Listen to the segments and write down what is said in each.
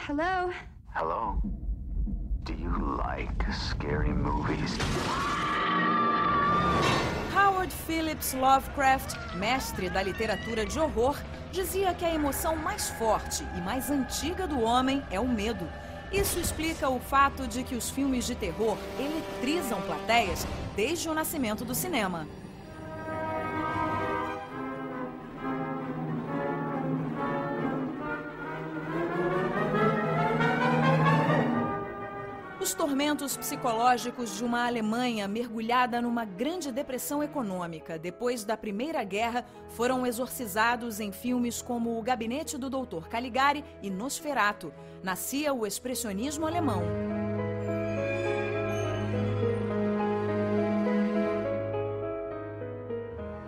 Hello? Hello? Do you like scary movies? Howard Phillips Lovecraft, mestre da literatura de horror, dizia que a emoção mais forte e mais antiga do homem é o medo. Isso explica o fato de que os filmes de terror eletrizam plateias desde o nascimento do cinema. Os tormentos psicológicos de uma Alemanha mergulhada numa grande depressão econômica depois da Primeira Guerra foram exorcizados em filmes como O Gabinete do Dr. Caligari e Nosferatu. Nascia o expressionismo alemão.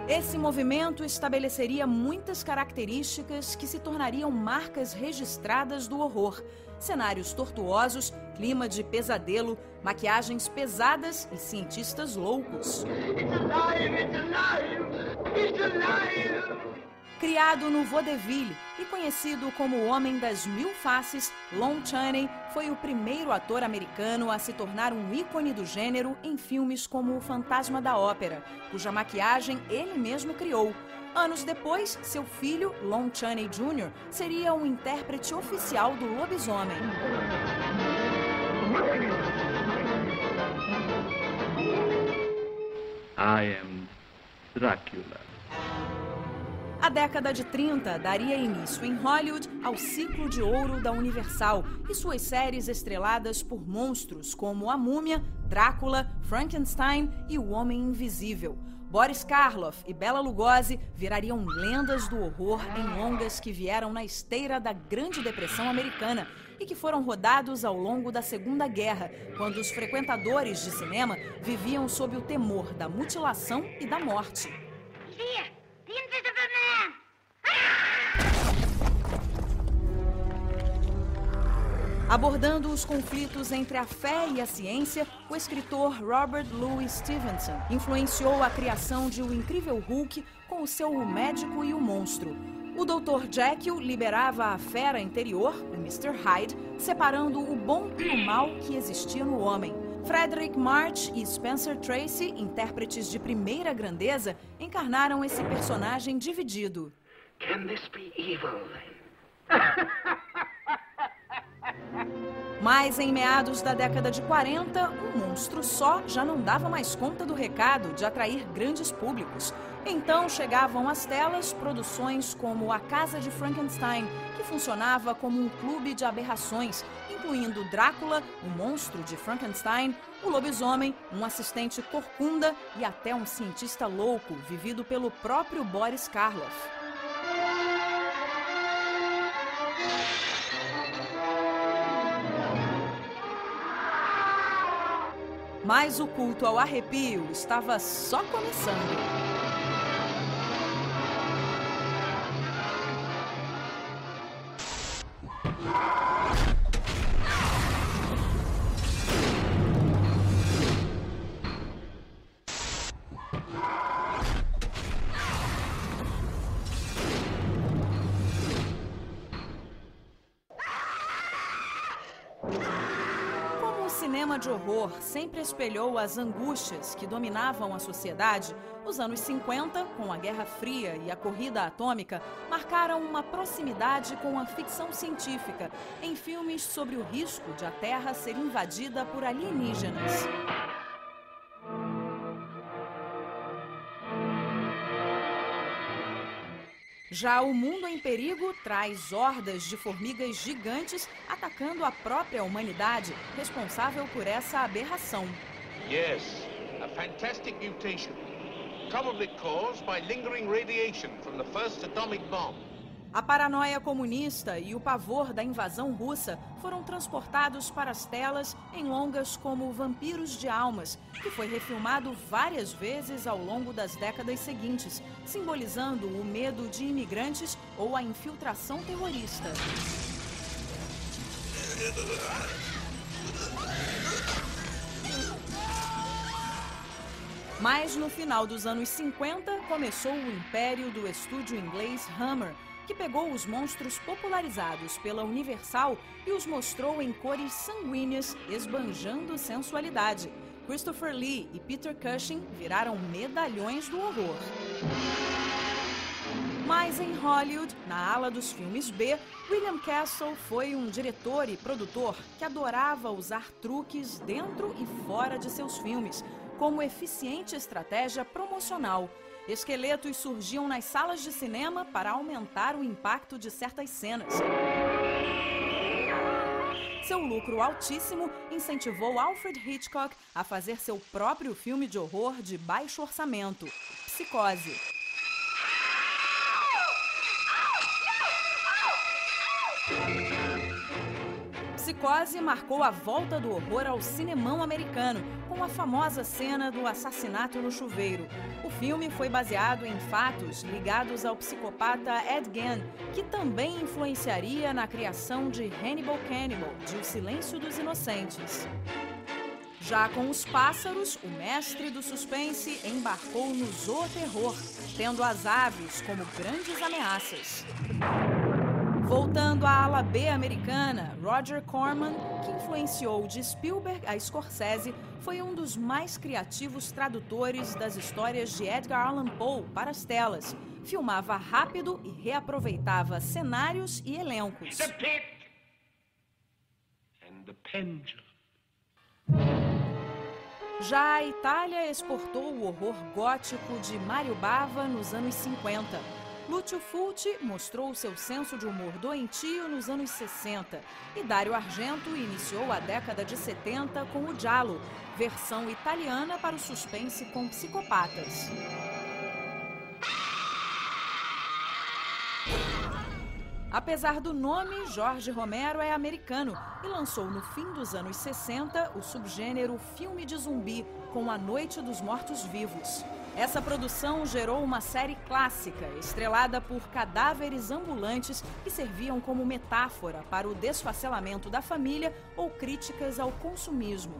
Esse movimento estabeleceria muitas características que se tornariam marcas registradas do horror. Cenários tortuosos, clima de pesadelo, maquiagens pesadas e cientistas loucos. Criado no vaudeville e conhecido como o Homem das Mil Faces, Lon Chaney foi o primeiro ator americano a se tornar um ícone do gênero em filmes como O Fantasma da Ópera, cuja maquiagem ele mesmo criou. Anos depois, seu filho, Lon Chaney Jr., seria o intérprete oficial do lobisomem. I am Dracula. A década de 30 daria início em Hollywood ao ciclo de ouro da Universal e suas séries estreladas por monstros como A Múmia, Drácula, Frankenstein e O Homem Invisível. Boris Karloff e Bela Lugosi virariam lendas do horror em longas que vieram na esteira da Grande Depressão Americana e que foram rodados ao longo da Segunda Guerra, quando os frequentadores de cinema viviam sob o temor da mutilação e da morte. Abordando os conflitos entre a fé e a ciência, o escritor Robert Louis Stevenson influenciou a criação de O Incrível Hulk com o seu O Médico e o Monstro. O Dr. Jekyll liberava a fera interior, o Mr. Hyde, separando o bom e o mal que existia no homem. Frederick March e Spencer Tracy, intérpretes de primeira grandeza, encarnaram esse personagem dividido. Can this be evil, then? Mas em meados da década de 40, um monstro só já não dava mais conta do recado de atrair grandes públicos. Então chegavam às telas produções como A Casa de Frankenstein, que funcionava como um clube de aberrações, incluindo Drácula, o monstro de Frankenstein, o lobisomem, um assistente corcunda e até um cientista louco, vivido pelo próprio Boris Karloff. Mas o culto ao arrepio estava só começando. O cinema de horror sempre espelhou as angústias que dominavam a sociedade. Os anos 50, com a Guerra Fria e a corrida atômica, marcaram uma proximidade com a ficção científica em filmes sobre o risco de a Terra ser invadida por alienígenas. Já O Mundo em Perigo traz hordas de formigas gigantes atacando a própria humanidade, responsável por essa aberração. Yes, a fantastic mutation, probably caused by lingering radiation from the first atomic bomb. A paranoia comunista e o pavor da invasão russa foram transportados para as telas em longas como Vampiros de Almas, que foi refilmado várias vezes ao longo das décadas seguintes, simbolizando o medo de imigrantes ou a infiltração terrorista. Mas no final dos anos 50, começou o império do estúdio inglês Hammer, que pegou os monstros popularizados pela Universal e os mostrou em cores sanguíneas, esbanjando sensualidade. Christopher Lee e Peter Cushing viraram medalhões do horror. Mas em Hollywood, na ala dos filmes B, William Castle foi um diretor e produtor que adorava usar truques dentro e fora de seus filmes, como eficiente estratégia promocional. Esqueletos surgiam nas salas de cinema para aumentar o impacto de certas cenas. Seu lucro altíssimo incentivou Alfred Hitchcock a fazer seu próprio filme de horror de baixo orçamento, Psicose. Psicose marcou a volta do horror ao cinemão americano, com a famosa cena do assassinato no chuveiro. O filme foi baseado em fatos ligados ao psicopata Ed Gein, que também influenciaria na criação de Hannibal Cannibal, de O Silêncio dos Inocentes. Já com Os Pássaros, o mestre do suspense embarcou no zooterror, tendo as aves como grandes ameaças. Voltando à ala B americana, Roger Corman, que influenciou de Spielberg a Scorsese, foi um dos mais criativos tradutores das histórias de Edgar Allan Poe para as telas. Filmava rápido e reaproveitava cenários e elencos. The pit and the pendulum. Já a Itália exportou o horror gótico de Mario Bava nos anos 50. Lucio Fulci mostrou seu senso de humor doentio nos anos 60 e Dario Argento iniciou a década de 70 com o Giallo, versão italiana para o suspense com psicopatas. Apesar do nome, Jorge Romero é americano e lançou no fim dos anos 60 o subgênero filme de zumbi, com A Noite dos Mortos-Vivos. Essa produção gerou uma série clássica, estrelada por cadáveres ambulantes que serviam como metáfora para o desfacelamento da família ou críticas ao consumismo.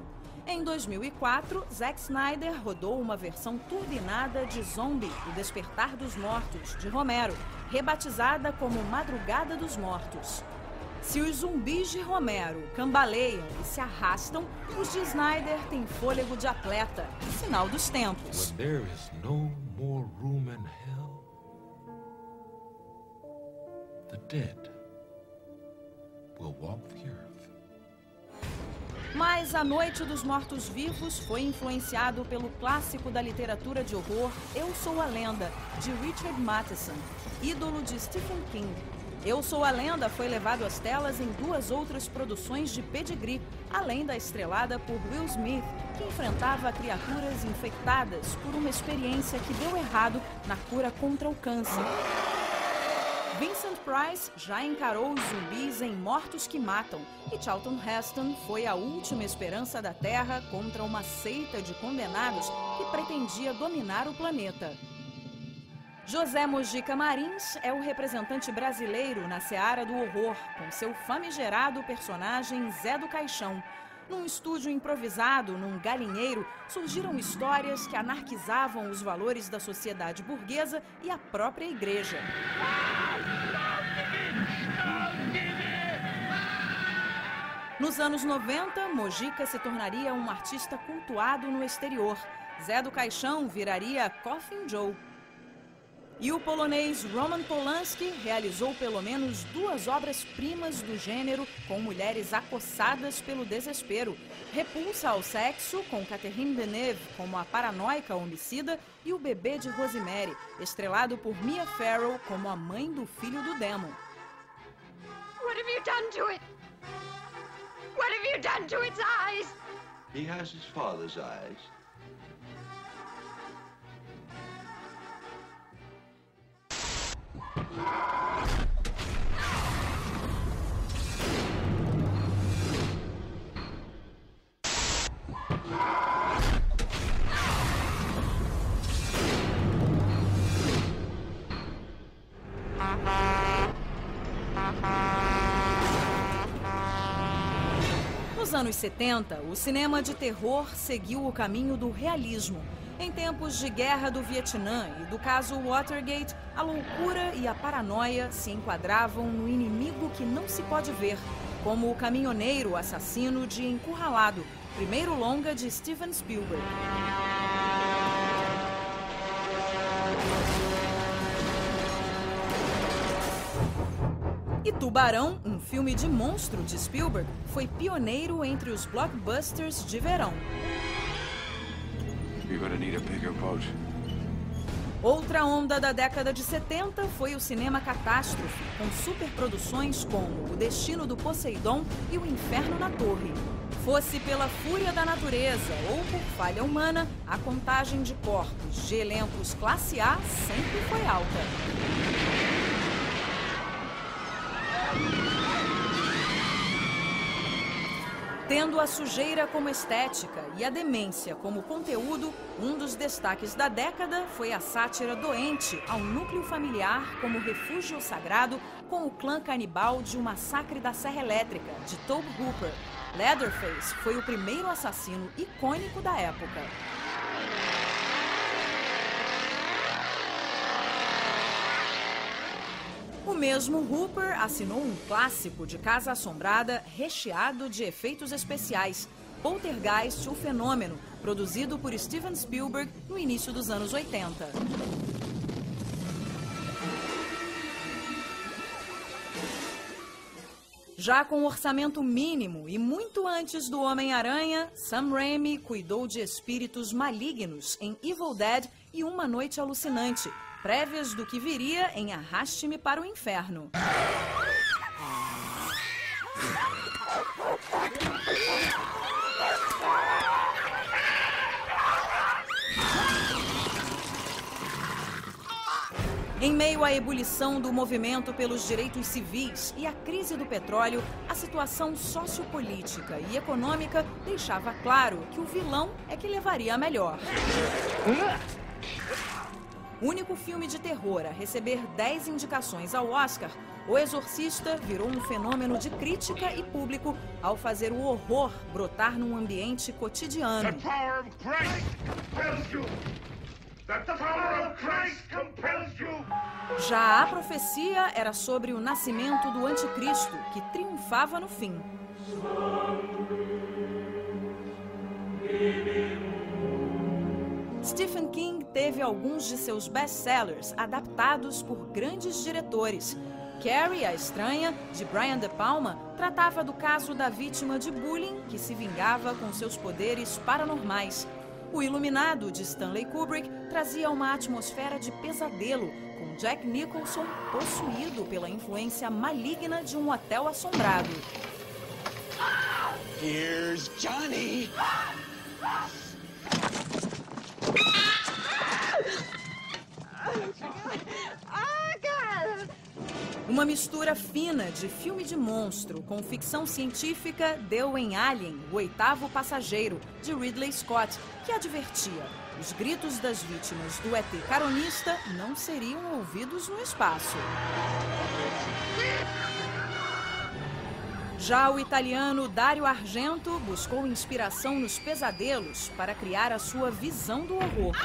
Em 2004, Zack Snyder rodou uma versão turbinada de Zombie, O Despertar dos Mortos, de Romero, rebatizada como Madrugada dos Mortos. Se os zumbis de Romero cambaleiam e se arrastam, os de Snyder têm fôlego de atleta, sinal dos tempos. When there is no more room in hell, the dead will walk the earth. Mas A Noite dos Mortos-Vivos foi influenciado pelo clássico da literatura de horror Eu Sou a Lenda, de Richard Matheson, ídolo de Stephen King. Eu Sou a Lenda foi levado às telas em 2 outras produções de pedigree, além da estrelada por Will Smith, que enfrentava criaturas infectadas por uma experiência que deu errado na cura contra o câncer. Vincent Price já encarou os zumbis em Mortos que Matam, e Charlton Heston foi a última esperança da Terra contra uma seita de condenados que pretendia dominar o planeta. José Mojica Marins é o representante brasileiro na seara do horror, com seu famigerado personagem Zé do Caixão. Num estúdio improvisado, num galinheiro, surgiram histórias que anarquizavam os valores da sociedade burguesa e a própria igreja. Nos anos 90, Mojica se tornaria um artista cultuado no exterior. Zé do Caixão viraria Coffin Joe. E o polonês Roman Polanski realizou pelo menos 2 obras-primas do gênero com mulheres acossadas pelo desespero. Repulsa ao Sexo, com Catherine Deneuve como a paranoica homicida, e O Bebê de Rosemary, estrelado por Mia Farrow como a mãe do filho do Damon. What have you done to it? What have you done to its eyes? He has his father's eyes. Nos anos 70, o cinema de terror seguiu o caminho do realismo. Em tempos de guerra do Vietnã e do caso Watergate, a loucura e a paranoia se enquadravam no inimigo que não se pode ver, como o caminhoneiro assassino de Encurralado, primeiro longa de Steven Spielberg. E Tubarão, um filme de monstro de Spielberg, foi pioneiro entre os blockbusters de verão. Outra onda da década de 70 foi o cinema catástrofe, com superproduções como O Destino do Poseidon e O Inferno na Torre. Fosse pela fúria da natureza ou por falha humana, a contagem de corpos de elencos classe A sempre foi alta. Tendo a sujeira como estética e a demência como conteúdo, um dos destaques da década foi a sátira doente ao núcleo familiar como refúgio sagrado com o clã canibal de O Massacre da Serra Elétrica, de Tobe Hooper. Leatherface foi o primeiro assassino icônico da época. O mesmo Hooper assinou um clássico de Casa Assombrada recheado de efeitos especiais, Poltergeist, o Fenômeno, produzido por Steven Spielberg no início dos anos 80. Já com orçamento mínimo e muito antes do Homem-Aranha, Sam Raimi cuidou de espíritos malignos em Evil Dead e Uma Noite Alucinante, prévias do que viria em Arraste-me para o Inferno. Em meio à ebulição do movimento pelos direitos civis e à crise do petróleo, a situação sociopolítica e econômica deixava claro que o vilão é que levaria a melhor. Único filme de terror a receber 10 indicações ao Oscar, O Exorcista virou um fenômeno de crítica e público ao fazer o horror brotar num ambiente cotidiano. Já a profecia era sobre o nascimento do anticristo, que triunfava no fim. Stephen King teve alguns de seus best-sellers adaptados por grandes diretores. Carrie, a Estranha, de Brian De Palma, tratava do caso da vítima de bullying que se vingava com seus poderes paranormais. O Iluminado, de Stanley Kubrick, trazia uma atmosfera de pesadelo, com Jack Nicholson possuído pela influência maligna de um hotel assombrado. Here's Johnny! Uma mistura fina de filme de monstro com ficção científica deu em Alien, o Oitavo Passageiro, de Ridley Scott, que advertia: os gritos das vítimas do ET caronista não seriam ouvidos no espaço. Já o italiano Dario Argento buscou inspiração nos pesadelos para criar a sua visão do horror.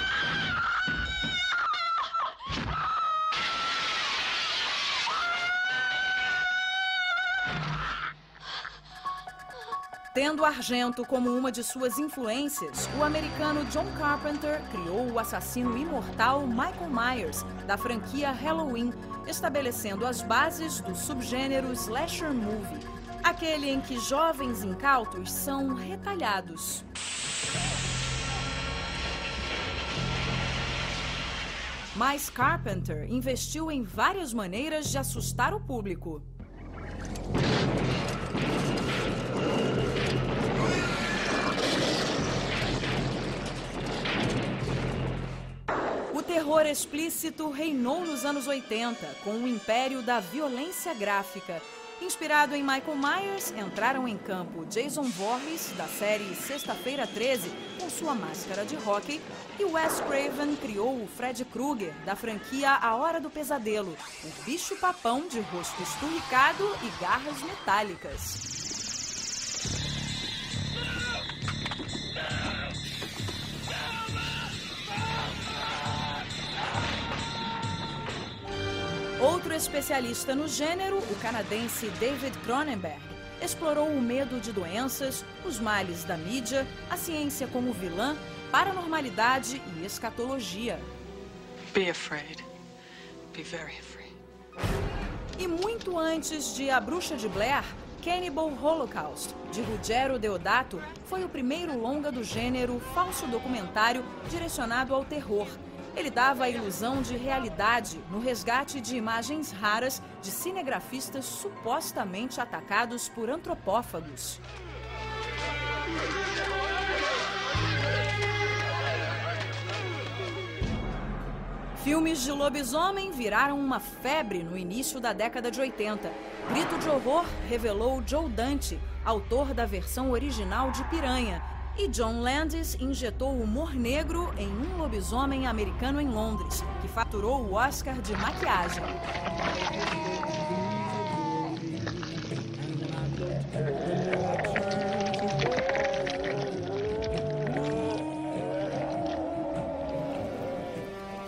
Tendo Argento como uma de suas influências, o americano John Carpenter criou o assassino imortal Michael Myers, da franquia Halloween, estabelecendo as bases do subgênero slasher movie, aquele em que jovens incautos são retalhados. Mas Carpenter investiu em várias maneiras de assustar o público. O terror explícito reinou nos anos 80, com o império da violência gráfica. Inspirado em Michael Myers, entraram em campo Jason Voorhees, da série Sexta-feira 13, com sua máscara de hóquei, e Wes Craven criou o Fred Krueger, da franquia A Hora do Pesadelo, o bicho-papão de rosto esturricado e garras metálicas. especialista no gênero, o canadense David Cronenberg explorou o medo de doenças, os males da mídia, a ciência como vilã, paranormalidade e escatologia. Be afraid. Be very afraid. E muito antes de A Bruxa de Blair, Cannibal Holocaust, de Ruggero Deodato, foi o primeiro longa do gênero falso documentário direcionado ao terror. Ele dava a ilusão de realidade no resgate de imagens raras de cinegrafistas supostamente atacados por antropófagos. Filmes de lobisomem viraram uma febre no início da década de 80. Grito de Horror revelou Joe Dante, autor da versão original de Piranha, e John Landis injetou humor negro em Um Lobisomem Americano em Londres, que faturou o Oscar de maquiagem.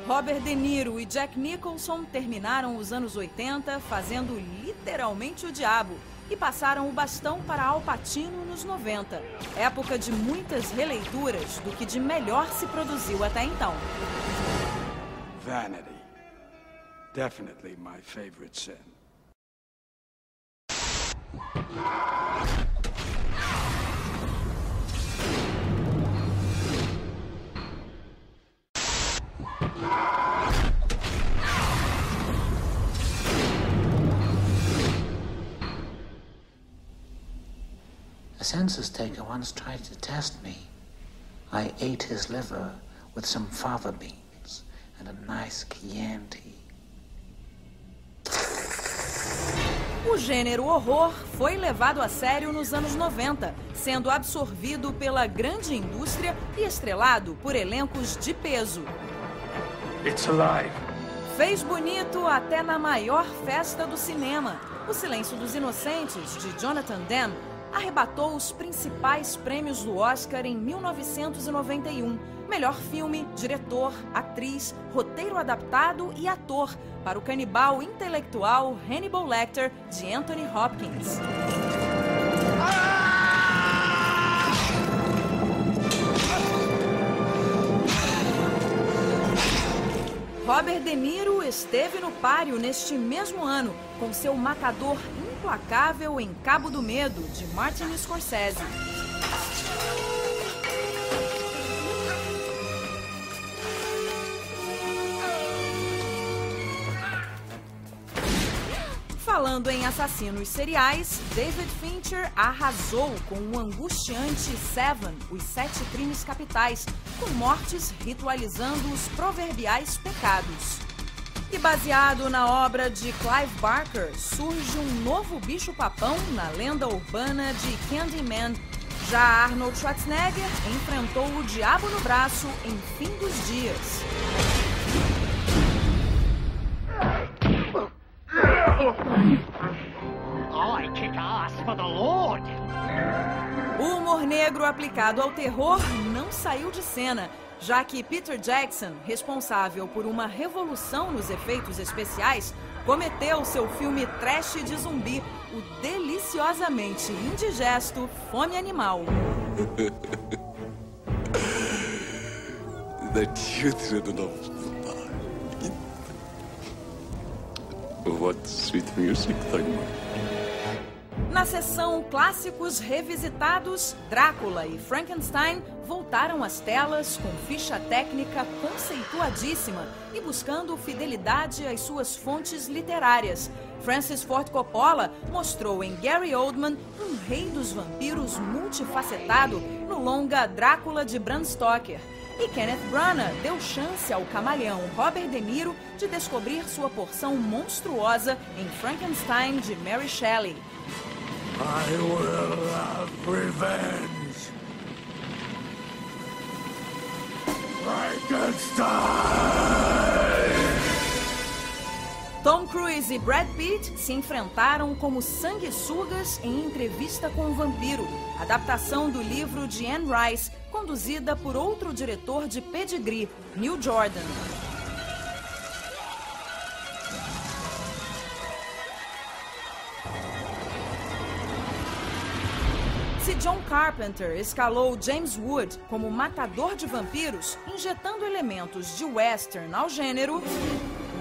Robert De Niro e Jack Nicholson terminaram os anos 80 fazendo literalmente o diabo e passaram o bastão para Al Pacino nos 90, época de muitas releituras do que de melhor se produziu até então. Vanity. Definitely my favorite sin. A census taker once tried to test me. I ate his liver with some fava beans and a nice Chianti. O gênero horror foi levado a sério nos anos 90, sendo absorvido pela grande indústria e estrelado por elencos de peso. It's alive. Fez bonito até na maior festa do cinema. O Silêncio dos Inocentes, de Jonathan Demme, arrebatou os principais prêmios do Oscar em 1991. Melhor filme, diretor, atriz, roteiro adaptado e ator para o canibal intelectual Hannibal Lecter, de Anthony Hopkins. Robert De Niro esteve no páreo neste mesmo ano, com seu matador implacável em Cabo do Medo, de Martin Scorsese. Falando em assassinos seriais, David Fincher arrasou com o angustiante Seven, Os Sete Crimes Capitais, com mortes ritualizando os proverbiais pecados. E baseado na obra de Clive Barker, surge um novo bicho-papão na lenda urbana de Candyman. Já Arnold Schwarzenegger enfrentou o diabo no braço em Fim dos Dias. I kick ass for the Lord. O humor negro aplicado ao terror não saiu de cena, já que Peter Jackson, responsável por uma revolução nos efeitos especiais, cometeu seu filme trash de zumbi, o deliciosamente indigesto Fome Animal. The children of what sweet music, Dagmar. Na seção Clássicos Revisitados, Drácula e Frankenstein voltaram às telas com ficha técnica conceituadíssima e buscando fidelidade às suas fontes literárias. Francis Ford Coppola mostrou em Gary Oldman um rei dos vampiros multifacetado no longa Drácula de Bram Stoker. E Kenneth Branagh deu chance ao camaleão Robert De Niro de descobrir sua porção monstruosa em Frankenstein de Mary Shelley. I will have revenge. Frankenstein! Tom Cruise e Brad Pitt se enfrentaram como sanguessugas em Entrevista com o Vampiro, adaptação do livro de Anne Rice, conduzida por outro diretor de pedigree, Neil Jordan. Se John Carpenter escalou James Wood como matador de vampiros, injetando elementos de western ao gênero,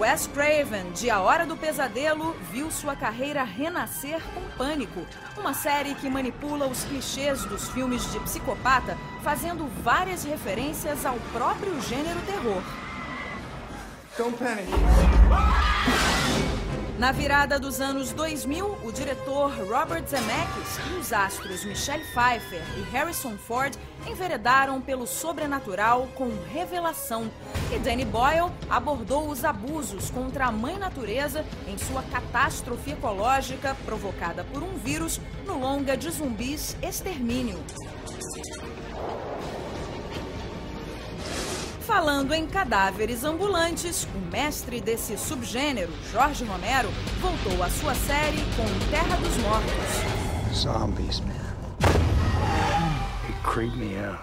Wes Craven, de A Hora do Pesadelo, viu sua carreira renascer com Pânico, uma série que manipula os clichês dos filmes de psicopata, fazendo várias referências ao próprio gênero terror. Don't panic. Na virada dos anos 2000, o diretor Robert Zemeckis e os astros Michelle Pfeiffer e Harrison Ford enveredaram pelo sobrenatural com Revelação. E Danny Boyle abordou os abusos contra a mãe natureza em sua catástrofe ecológica provocada por um vírus no longa de zumbis Extermínio. Falando em cadáveres ambulantes, o mestre desse subgênero, Jorge Romero, voltou à sua série com Terra dos Mortos. Zombies, man. They creep me out.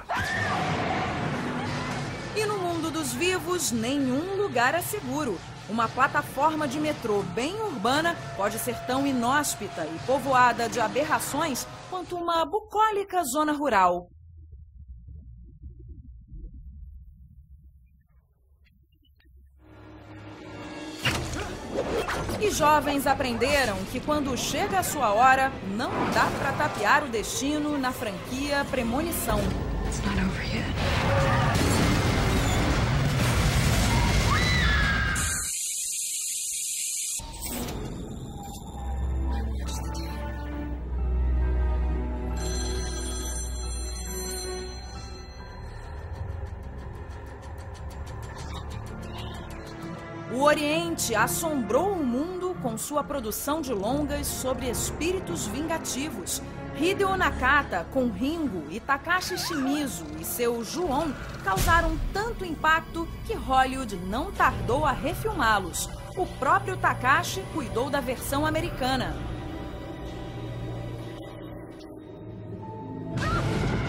E no mundo dos vivos, nenhum lugar é seguro. Uma plataforma de metrô bem urbana pode ser tão inóspita e povoada de aberrações quanto uma bucólica zona rural. E jovens aprenderam que quando chega a sua hora, não dá para tapear o destino na franquia Premonição. It's not over yet. O Oriente assombrou o mundo com sua produção de longas sobre espíritos vingativos. Hideo Nakata, com Ringo, e Takashi Shimizu e seu Ju-On causaram tanto impacto que Hollywood não tardou a refilmá-los. O próprio Takashi cuidou da versão americana.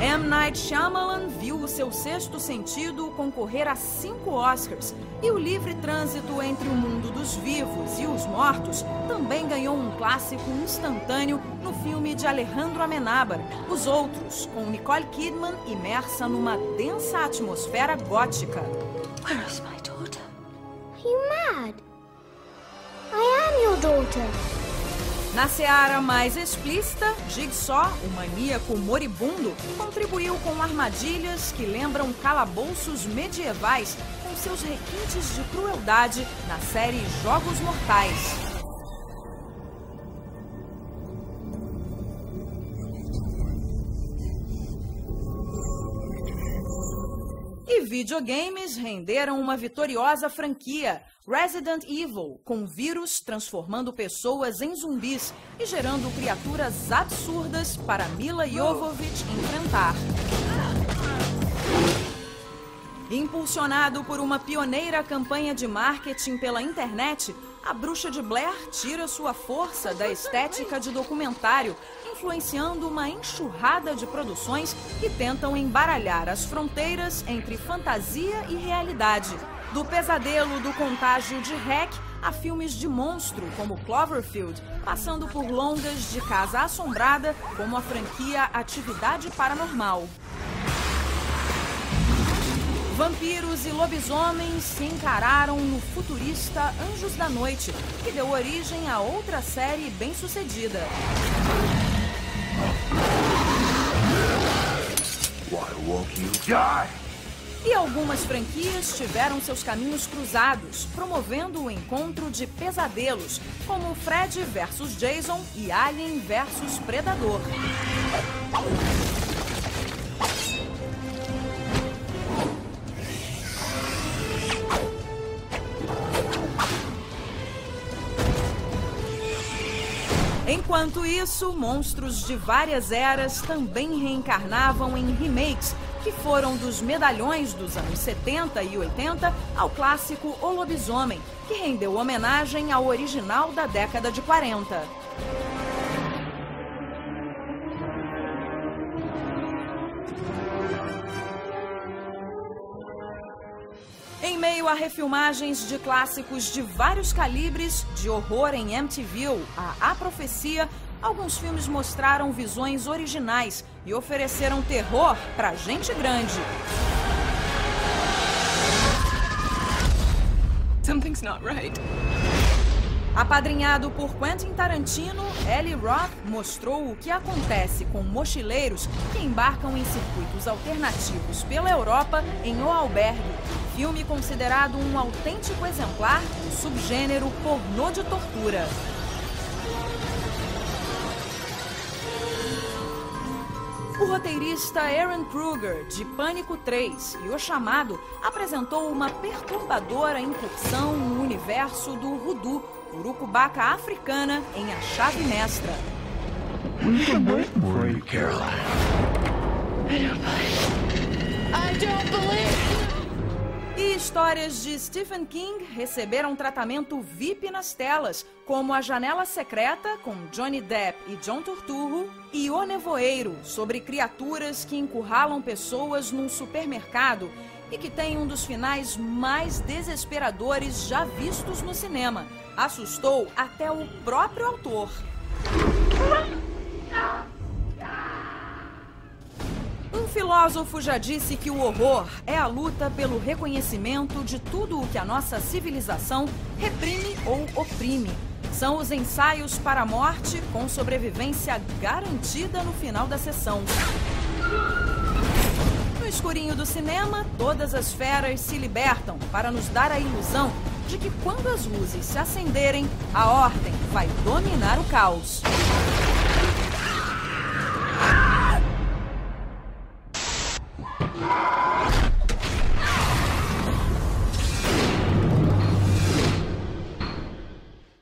M. Night Shyamalan viu o seu Sexto Sentido concorrer a 5 Oscars e o livre trânsito entre o mundo dos vivos e os mortos também ganhou um clássico instantâneo no filme de Alejandro Amenábar, Os Outros, com Nicole Kidman imersa numa densa atmosfera gótica. Where is my daughter? Are you mad? I am your daughter. Na seara mais explícita, Jigsaw, o maníaco moribundo, contribuiu com armadilhas que lembram calabouços medievais com seus requintes de crueldade na série Jogos Mortais. E videogames renderam uma vitoriosa franquia, Resident Evil, com vírus transformando pessoas em zumbis e gerando criaturas absurdas para Mila Jovovich enfrentar. Impulsionado por uma pioneira campanha de marketing pela internet, A Bruxa de Blair tira sua força da estética de documentário, influenciando uma enxurrada de produções que tentam embaralhar as fronteiras entre fantasia e realidade. Do pesadelo do contágio de REC a filmes de monstro como Cloverfield, passando por longas de Casa Assombrada como a franquia Atividade Paranormal. Vampiros e lobisomens se encararam no futurista Anjos da Noite, que deu origem a outra série bem-sucedida. Why won't you die? E algumas franquias tiveram seus caminhos cruzados, promovendo o encontro de pesadelos, como Fred vs Jason e Alien vs Predador. Enquanto isso, monstros de várias eras também reencarnavam em remakes, que foram dos medalhões dos anos 70 e 80 ao clássico O Lobisomem, que rendeu homenagem ao original da década de 40. Em meio a refilmagens de clássicos de vários calibres, de horror em Amityville a Profecia, alguns filmes mostraram visões originais e ofereceram terror pra gente grande. Something's not right. Apadrinhado por Quentin Tarantino, Eli Roth mostrou o que acontece com mochileiros que embarcam em circuitos alternativos pela Europa em O Albergue, filme considerado um autêntico exemplar do subgênero pornô de tortura. O roteirista Aaron Kruger, de Pânico 3 e O Chamado, apresentou uma perturbadora incursão no universo do voodoo, urucubaca africana, em A Chave Mestra. E histórias de Stephen King receberam tratamento VIP nas telas, como A Janela Secreta, com Johnny Depp e John Turturro, e O Nevoeiro, sobre criaturas que encurralam pessoas num supermercado e que tem um dos finais mais desesperadores já vistos no cinema. Assustou até o próprio autor. Um filósofo já disse que o horror é a luta pelo reconhecimento de tudo o que a nossa civilização reprime ou oprime. São os ensaios para a morte com sobrevivência garantida no final da sessão. No escurinho do cinema, todas as feras se libertam para nos dar a ilusão de que quando as luzes se acenderem, a ordem vai dominar o caos.